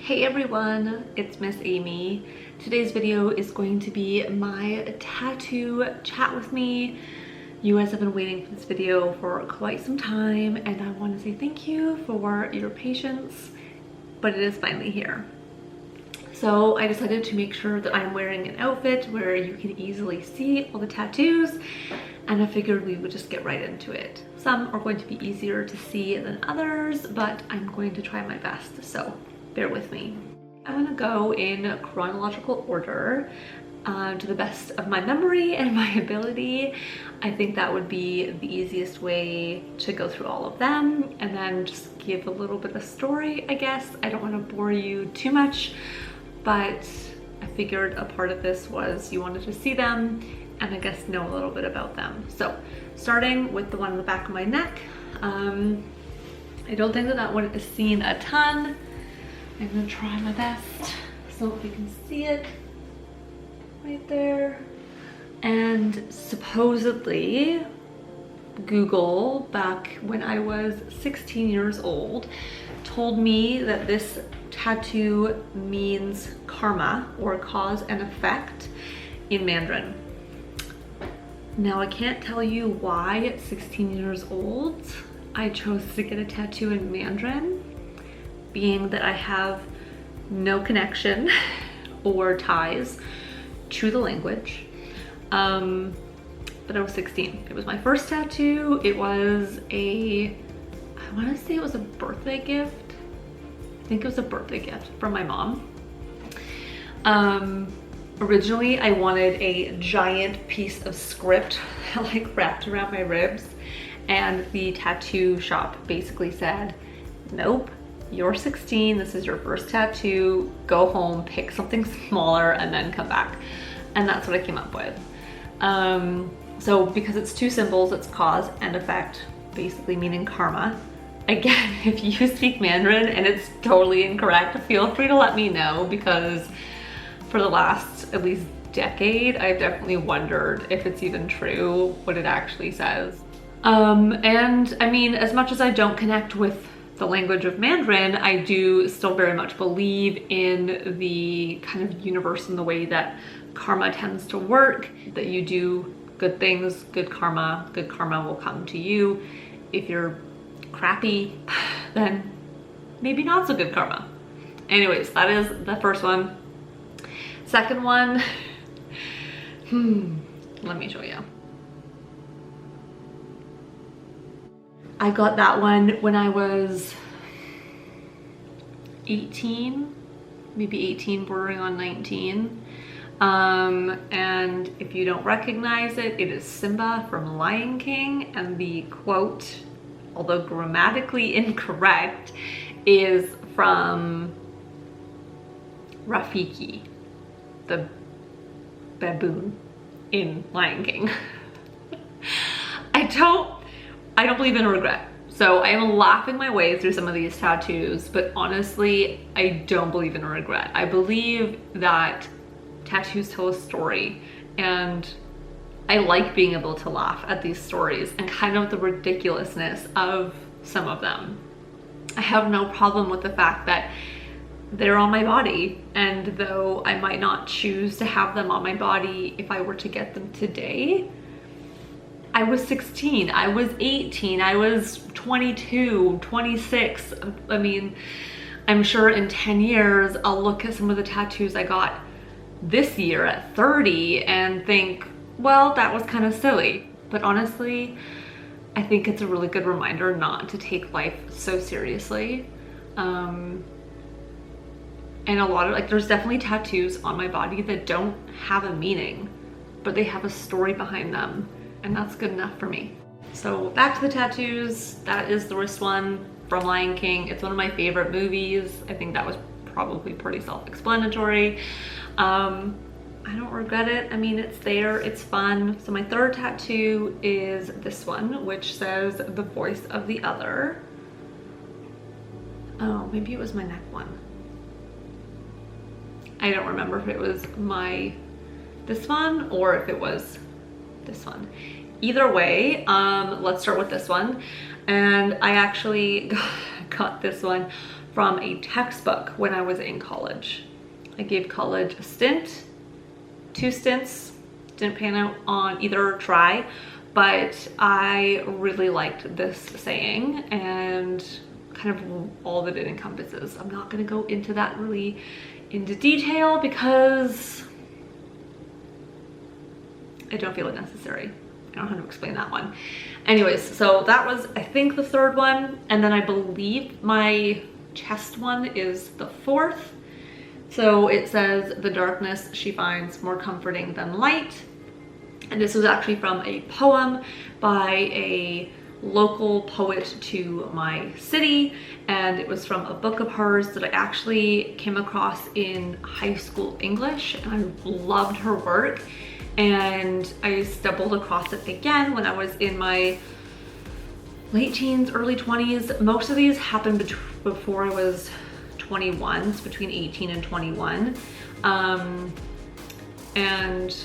Hey everyone, it's Miss Amy. Today's video is going to be my tattoo chat with me. You guys have been waiting for this video for quite some time and I want to say thank you for your patience, but it is finally here. So I decided to make sure that I'm wearing an outfit where you can easily see all the tattoos, and I figured we would just get right into it. Some are going to be easier to see than others, but I'm going to try my best, so bear with me. I'm gonna go in chronological order to the best of my memory and my ability. I think that would be the easiest way to go through all of them, and then just give a little bit of story, I guess. I don't want to bore you too much, but I figured a part of this was you wanted to see them and I guess know a little bit about them. So starting with the one on the back of my neck, I don't think that one is seen a ton. I'm gonna try my best so if you can see it right there. And supposedly Google, back when I was 16 years old, told me that this tattoo means karma or cause and effect in Mandarin. Now I can't tell you why at 16 years old I chose to get a tattoo in Mandarin, being that I have no connection or ties to the language. But I was 16. It was my first tattoo. It was I want to say it was a birthday gift. I think it was a birthday gift from my mom. Originally I wanted a giant piece of script like wrapped around my ribs, and the tattoo shop basically said, nope, you're 16, this is your first tattoo, go home, pick something smaller and then come back. And that's what I came up with. So because it's two symbols, it's cause and effect, basically meaning karma. Again, if you speak Mandarin and it's totally incorrect, feel free to let me know, because for the last at least decade, I've definitely wondered if it's even true, what it actually says. And I mean, as much as I don't connect with the language of Mandarin, I do still very much believe in the kind of universe and the way that karma tends to work, that you do good things, good karma will come to you. If you're crappy, then maybe not so good karma. Anyways, that is the first one. Second one, let me show you. I got that one when I was 18, maybe 18 bordering on 19. And if you don't recognize it, it is Simba from Lion King, and the quote, although grammatically incorrect, is from Rafiki, the baboon in Lion King. I don't believe in regret. So I am laughing my way through some of these tattoos, but honestly, I don't believe in regret. I believe that tattoos tell a story, and I like being able to laugh at these stories and kind of the ridiculousness of some of them. I have no problem with the fact that they're on my body, and though I might not choose to have them on my body if I were to get them today, I was 16, I was 18, I was 22, 26. I mean, I'm sure in 10 years, I'll look at some of the tattoos I got this year at 30 and think, well, that was kind of silly. But honestly, I think it's a really good reminder not to take life so seriously. And a lot of, like, there's definitely tattoos on my body that don't have a meaning, but they have a story behind them, and that's good enough for me. So back to the tattoos. That is the wrist one from Lion King. It's one of my favorite movies. I think that was probably pretty self-explanatory. I don't regret it. I mean, it's there, it's fun. So my third tattoo is this one, which says the voice of the other. Oh, maybe it was my neck one. I don't remember if it was this one or if it was this one. Either way, let's start with this one. And I actually got this one from a textbook when I was in college. I gave college a stint, 2 stints, didn't pan out on either try, but I really liked this saying and kind of all that it encompasses. I'm not gonna go into that really into detail because I don't feel it necessary. I don't know how to explain that one. Anyways, so that was, I think, the 3rd one. And then I believe my chest one is the 4th. So it says, the darkness she finds more comforting than light. And this was actually from a poem by a local poet to my city, and it was from a book of hers that I actually came across in high school English, and I loved her work. And I stumbled across it again when I was in my late teens, early 20s. Most of these happened before I was 21, so between 18 and 21. And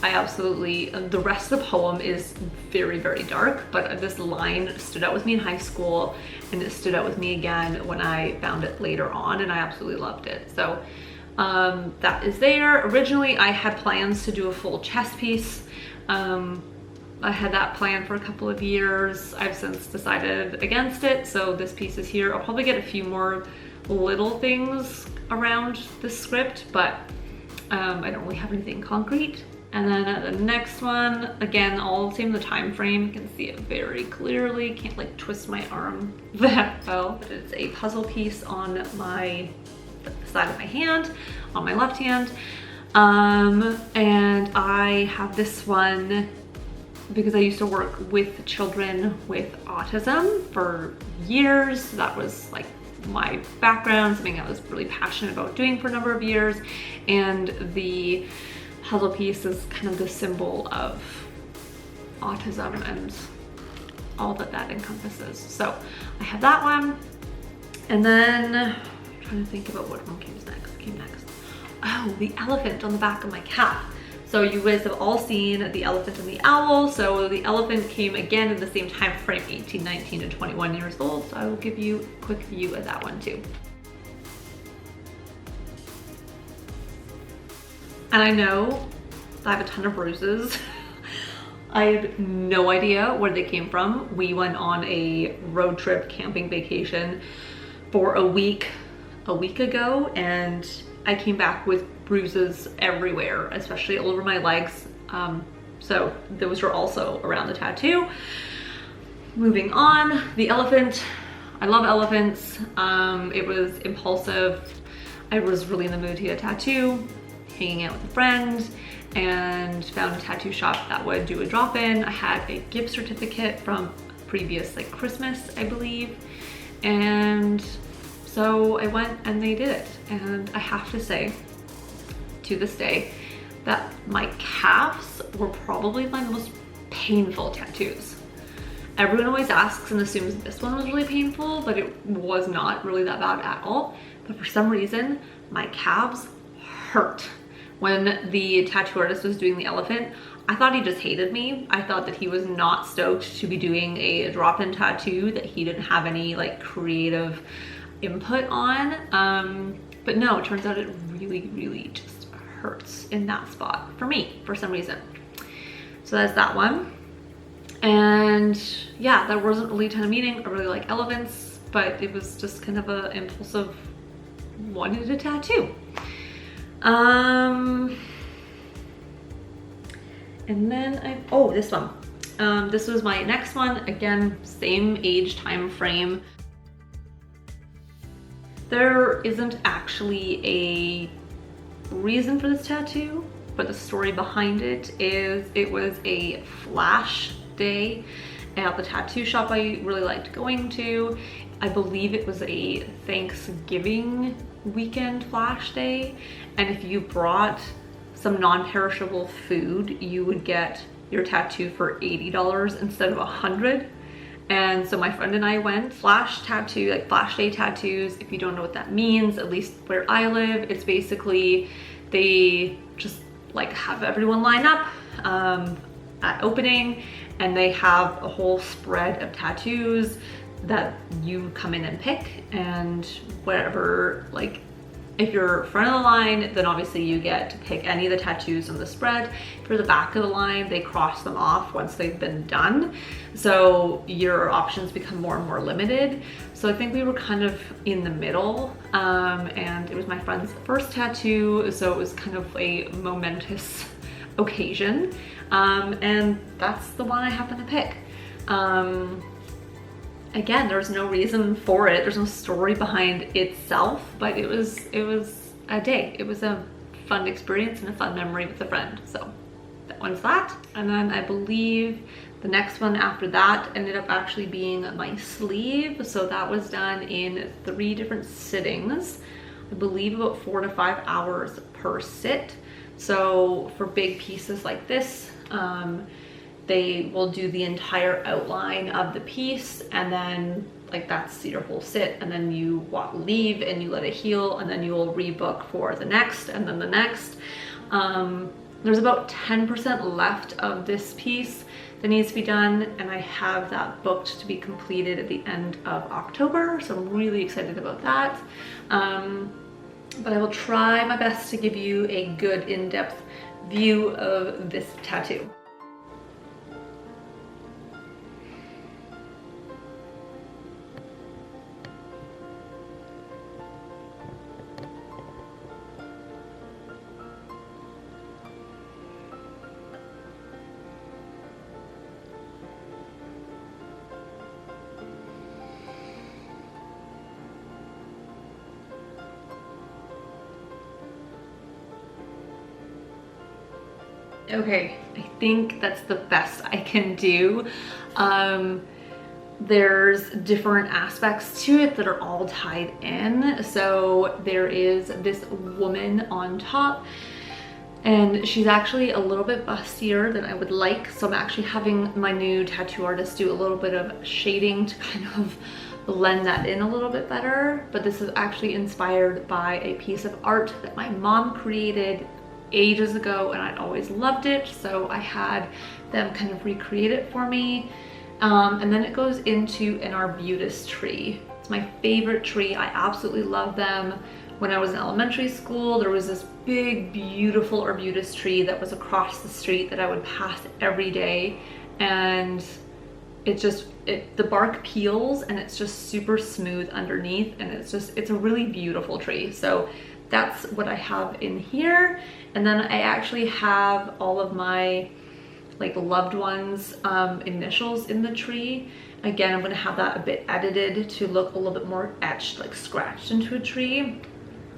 I absolutely, the rest of the poem is very, very dark, but this line stood out with me in high school, and it stood out with me again when I found it later on, and I absolutely loved it. So that is there. Originally, I had plans to do a full chest piece. I had that plan for a couple of years. I've since decided against it, so this piece is here. I'll probably get a few more little things around the script, but I don't really have anything concrete. And then the next one, again, all same the time frame. You can see it very clearly. Can't like twist my arm that well. But it's a puzzle piece on the side of my hand, on my left hand. And I have this one because I used to work with children with autism for years. That was like my background, something I was really passionate about doing for a number of years. And the puzzle piece is kind of the symbol of autism and all that that encompasses. So I have that one. And then I'm trying to think about what one came next. Oh, the elephant on the back of my cap. So you guys have all seen the elephant and the owl. So the elephant came again in the same time frame, 18, 19, and 21 years old. So I will give you a quick view of that one too. And I know I have a ton of bruises. I had no idea where they came from. We went on a road trip camping vacation for a week ago, and I came back with bruises everywhere, especially all over my legs. So those were also around the tattoo. Moving on, the elephant. I love elephants. It was impulsive. I was really in the mood to get a tattoo, hanging out with a friend, and found a tattoo shop that would do a drop-in. I had a gift certificate from previous like Christmas, I believe. And so I went and they did it. And I have to say, to this day, that my calves were probably my most painful tattoos. Everyone always asks and assumes this one was really painful, but it was not really that bad at all. But for some reason, my calves hurt. When the tattoo artist was doing the elephant, I thought he just hated me. I thought that he was not stoked to be doing a drop-in tattoo that he didn't have any like creative input on. But no, it turns out it really, really just hurts in that spot for me, for some reason. So that's that one. And yeah, that wasn't really a ton of meaning. I really like elephants, but it was just kind of a impulsive wanted a tattoo. And then this one. This was my next one. Again, same age time frame. There isn't actually a reason for this tattoo, but the story behind it is it was a flash day at the tattoo shop I really liked going to. I believe it was a Thanksgiving weekend flash day, and if you brought some non-perishable food, you would get your tattoo for $80 instead of $100. And so my friend and I went. Flash tattoo, like flash day tattoos, if you don't know what that means, at least where I live, it's basically they just like have everyone line up at opening, and they have a whole spread of tattoos that you come in and pick, and whatever, like if you're front of the line, then obviously you get to pick any of the tattoos on the spread. For the back of the line, they cross them off once they've been done. So your options become more and more limited. So I think we were kind of in the middle, and it was my friend's first tattoo, so it was kind of a momentous occasion. And that's the one I happened to pick. Again, there's no reason for it. There's no story behind itself, but it was a day. It was a fun experience and a fun memory with a friend. So that one's that. And then I believe the next one after that ended up actually being my sleeve. So that was done in 3 different sittings. I believe about 4 to 5 hours per sit. So for big pieces like this, they will do the entire outline of the piece, and then like that's your whole sit, and then you leave and you let it heal, and then you will rebook for the next and then the next. There's about 10% left of this piece that needs to be done, and I have that booked to be completed at the end of October, so I'm really excited about that. But I will try my best to give you a good in-depth view of this tattoo. Okay, I think that's the best I can do. There's different aspects to it that are all tied in. So there is this woman on top, and she's actually a little bit bustier than I would like. So I'm actually having my new tattoo artist do a little bit of shading to kind of blend that in a little bit better. But this is actually inspired by a piece of art that my mom created ages ago, and I'd always loved it, so I had them kind of recreate it for me. And then it goes into an arbutus tree. It's my favorite tree. I absolutely love them. When I was in elementary school, there was this big, beautiful arbutus tree that was across the street that I would pass every day, and the bark peels and it's just super smooth underneath, and it's a really beautiful tree. So that's what I have in here. And then I actually have all of my like loved ones initials in the tree. Again, I'm gonna have that a bit edited to look a little bit more etched, like scratched into a tree.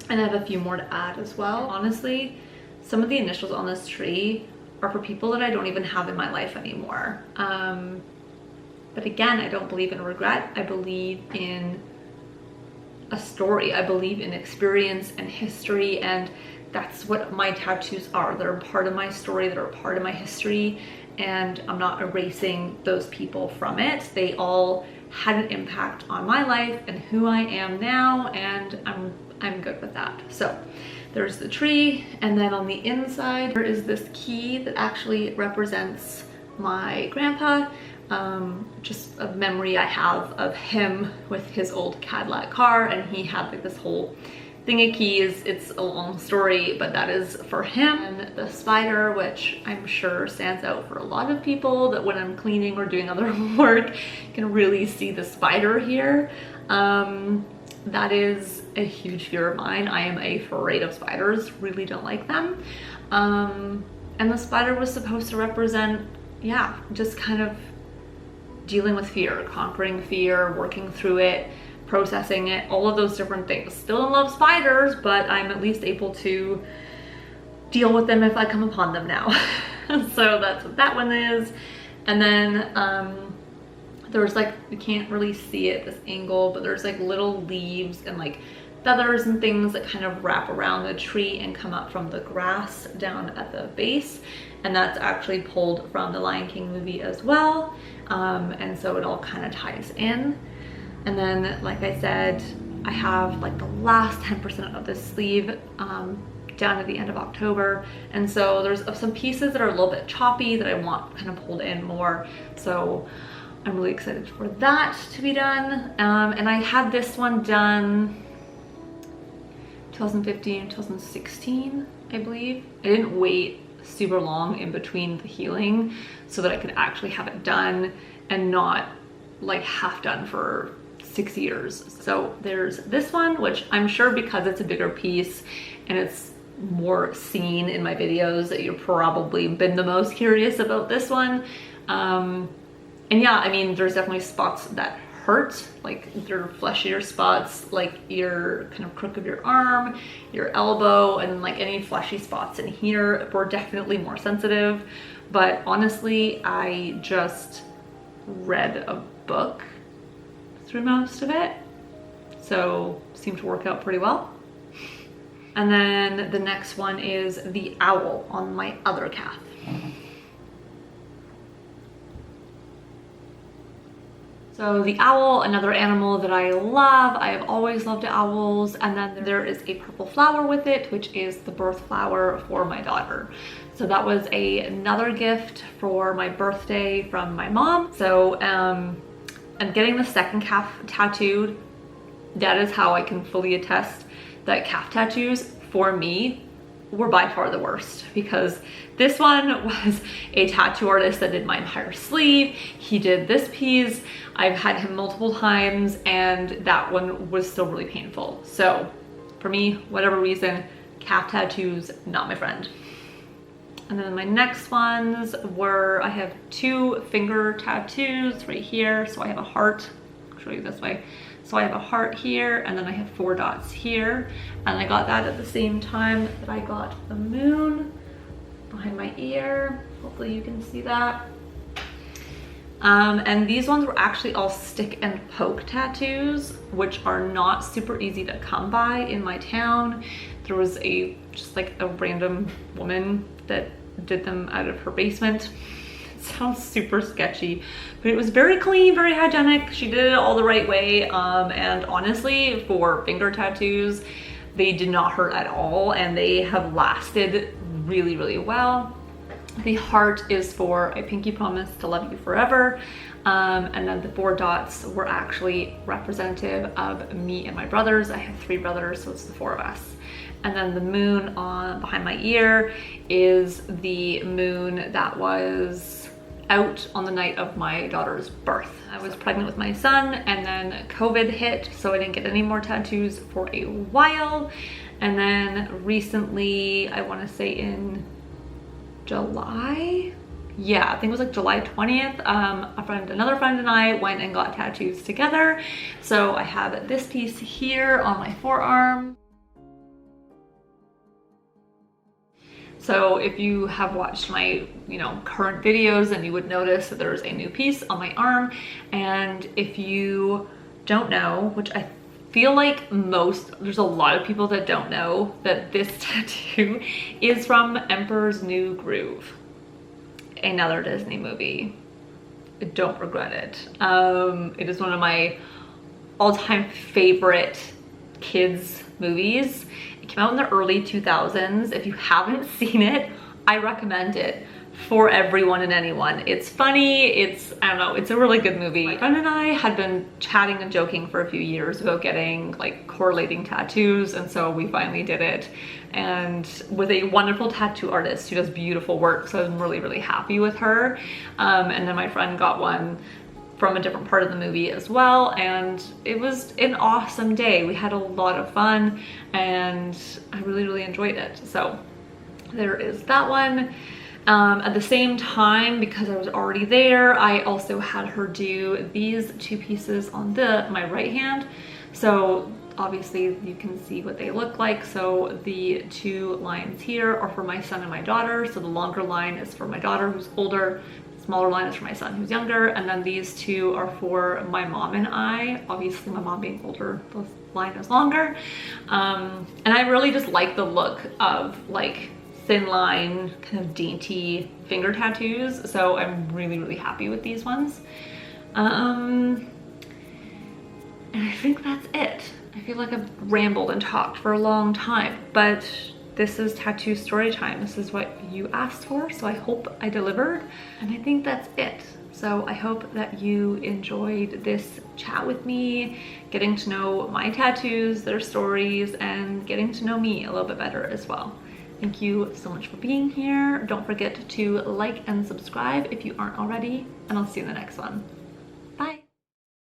And I have a few more to add as well. Honestly, some of the initials on this tree are for people that I don't even have in my life anymore. But again, I don't believe in regret. I believe in a story. I believe in experience and history, and that's what my tattoos are. They're part of my story, they're a part of my history, and I'm not erasing those people from it. They all had an impact on my life and who I am now, and I'm good with that. So there's the tree, and then on the inside there is this key that actually represents my grandpa. Just a memory I have of him with his old Cadillac car, and he had like this whole thing of keys. It's a long story, but that is for him. And the spider, which I'm sure stands out for a lot of people, that when I'm cleaning or doing other work, you can really see the spider here. That is a huge fear of mine. I am afraid of spiders, really don't like them. And the spider was supposed to represent, yeah, just kind of dealing with fear, conquering fear, working through it, processing it, all of those different things. Still in love spiders, but I'm at least able to deal with them if I come upon them now. So that's what that one is. And then there's like, you can't really see it this angle, but there's like little leaves and like feathers and things that kind of wrap around the tree and come up from the grass down at the base. And that's actually pulled from the Lion King movie as well. And so it all kind of ties in. And then, like I said, I have like the last 10% of this sleeve down at the end of October. And so there's some pieces that are a little bit choppy that I want kind of pulled in more. So I'm really excited for that to be done. And I had this one done 2015, 2016, I believe. I didn't wait super long in between the healing so that I could actually have it done and not like half done for 6 years. So there's this one, which I'm sure because it's a bigger piece and it's more seen in my videos that you've probably been the most curious about this one. And yeah, I mean, there's definitely spots that hurt, like your fleshier spots, like your kind of crook of your arm, your elbow, and like any fleshy spots in here were definitely more sensitive. But honestly, I just read a book through most of it, so seemed to work out pretty well. And then the next one is the owl on my other calf. So the owl, another animal that I love. I have always loved owls. And then there is a purple flower with it, which is the birth flower for my daughter. So that was another gift for my birthday from my mom. So I'm getting the second calf tattooed. That is how I can fully attest that calf tattoos for me were by far the worst, because this one was a tattoo artist that did my entire sleeve. He did this piece. I've had him multiple times and that one was still really painful. So for me, whatever reason, calf tattoos, not my friend. And then my next ones were, I have 2 finger tattoos right here. So I have a heart, I'll show you this way. So I have a heart here, and then I have 4 dots here. And I got that at the same time that I got the moon behind my ear. Hopefully you can see that. And these ones were actually all stick and poke tattoos, which are not super easy to come by in my town. There was just like a random woman that did them out of her basement. Sounds super sketchy, but it was very clean, very hygienic. She did it all the right way. And honestly, for finger tattoos, they did not hurt at all and they have lasted really, really well. The heart is for I pinky promise to love you forever. And then the 4 dots were actually representative of me and my brothers. I have 3 brothers, so it's the 4 of us. And then the moon on behind my ear is the moon that was out on the night of my daughter's birth. I was pregnant with my son and then COVID hit, so I didn't get any more tattoos for a while. And then recently, I want to say in July, yeah, I think it was like July 20th, another friend and I went and got tattoos together. So I have this piece here on my forearm. So if you have watched my, current videos, then you would notice that there's a new piece on my arm. And if you don't know, which I feel like there's a lot of people that don't know, that this tattoo is from Emperor's New Groove, another Disney movie. I don't regret it. It is one of my all-time favorite kids movies. It came out in the early 2000s. If you haven't seen it, I recommend it for everyone and anyone. It's funny, I don't know, it's a really good movie. My friend and I had been chatting and joking for a few years about getting like correlating tattoos, and so we finally did it. And with a wonderful tattoo artist who does beautiful work, so I'm really, really happy with her. And then my friend got one from a different part of the movie as well, and it was an awesome day. We had a lot of fun and I really, really enjoyed it. So there is that one. At the same time, because I was already there, I also had her do these 2 pieces on my right hand. So obviously you can see what they look like. So the 2 lines here are for my son and my daughter. So the longer line is for my daughter, who's older. Smaller line is for my son, who's younger. And then these 2 are for my mom and I. Obviously my mom being older, the line is longer. And I really just like the look of like thin line, kind of dainty finger tattoos. So I'm really, really happy with these ones. And I think that's it. I feel like I've rambled and talked for a long time, but this is tattoo story time. This is what you asked for, so I hope I delivered. And I think that's it. So I hope that you enjoyed this chat with me, getting to know my tattoos, their stories, and getting to know me a little bit better as well. Thank you so much for being here. Don't forget to like and subscribe if you aren't already, and I'll see you in the next one.